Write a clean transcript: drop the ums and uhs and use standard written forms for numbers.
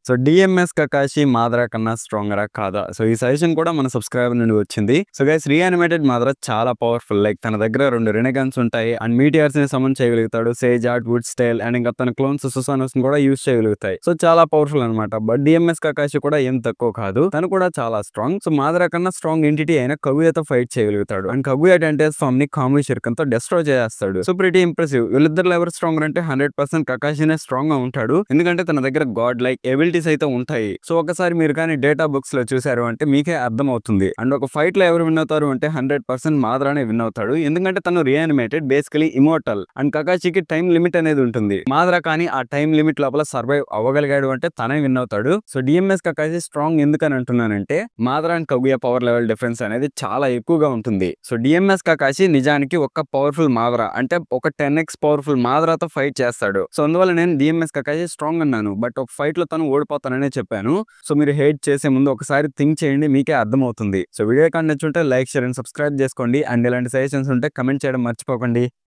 So DMs Kakashi మాద్రా కన్నా స్ట్రాంగరా కాదా? So ఈ సజెషన్ కూడా మన సబ్స్క్రైబర్ నుండి వచ్చింది. సో గైస్ రీయానిమేటెడ్ మాద్రా చాలా పవర్ఫుల్. లైక్ తన దగ్గర 2 రెనెగాన్స్ ఉంటాయి అండ్ మీటియర్స్ ని సమన్ చేయగలుగుతాడు. Sage art, wood style and ఇంకా తన క్లోన్స్ సుసానోస్ ని కూడా యూజ్ చేయగలుగుతాయి. సో చాలా పవర్ఫుల్ అనమాట. బట్ డిఎంఎస్ కకాషి కూడా ఏం తక్కువ కాదు. తను కూడా చాలా స్ట్రాంగ్. సో మాద్రా కన్నా స్ట్రాంగ్ ఎంటిటీ అయిన కగుయాతో ఫైట్ చేయగలుగుతాడు. అండ్ కగుయా టెంటేస్ ఫామ్ ని కామి షిర్కన్ తో డెస్ట్రాయ్ చేస్తాడు. So pretty impressive. వీళ్ళిద్దరు ఎవరు స్ట్రాంగర్ అంటే 100% కకాషినే స్ట్రాంగ్ గా ఉంటాడు. ఎందుకంటే తన దగ్గర గాడ్ లైక్ ఎబిలిటీస్ అయితే ఉంటాయి. సో ఒకసారి మీరు కానీ డేటా బుక్స్ లో చూసారు అంటే మీకే అర్థం అవుతుంది. అండ్ ఒక ఫైట్ లో ఎవరు విన్ అవుతారు అంటే 100% మాద్రానే విన్ అవుతాడు. ఎందుకంటే తను రీయానిమేటెడ్, బేసికలీ ఇమోర్టల్ అండ్ కకాషికి టైం లిమిట్ అనేది ఉంటుంది. మాద్రా కానీ ఆ టైం లిమిట్ లోపల సర్వైవ్ అవ్వగలిగాడు అంటే తనే విన్ అవుతాడు. సో డిఎంఎస్ కకాషి స్ట్రాంగ్ ఎందుకని అంటున్నానంటే Madara and Kaguya power level difference అనేది చాలా ఎక్కువగా ఉంటుంది. సో డిఎంఎస్ కకాషి నిజానికి ఒక పవర్ఫుల్ మాద్రా అంటే ఒక 10x పవర్ఫుల్ మాద్రాతో ఫైట్ చేస్తాడు. సో అందువల్ల నేను డిఎంఎస్ కకాషి స్ట్రాంగ్ అన్నాను. బట్ ఒక ఫైట్ లో తను ఓడిపోతాననే చెప్పాను. సో మీరు హేట్ చేసే ముందు ఒకసారి థింక్ చేయండి, మీకే అర్థమవుతుంది. సో వీడియో కానీ నచ్చుంటే లైక్, షేర్ అండ్ సబ్స్క్రైబ్ చేసుకోండి. అండ్ ఇలాంటి సజెషన్స్ ఉంటే కమెంట్ చేయడం మర్చిపోకండి.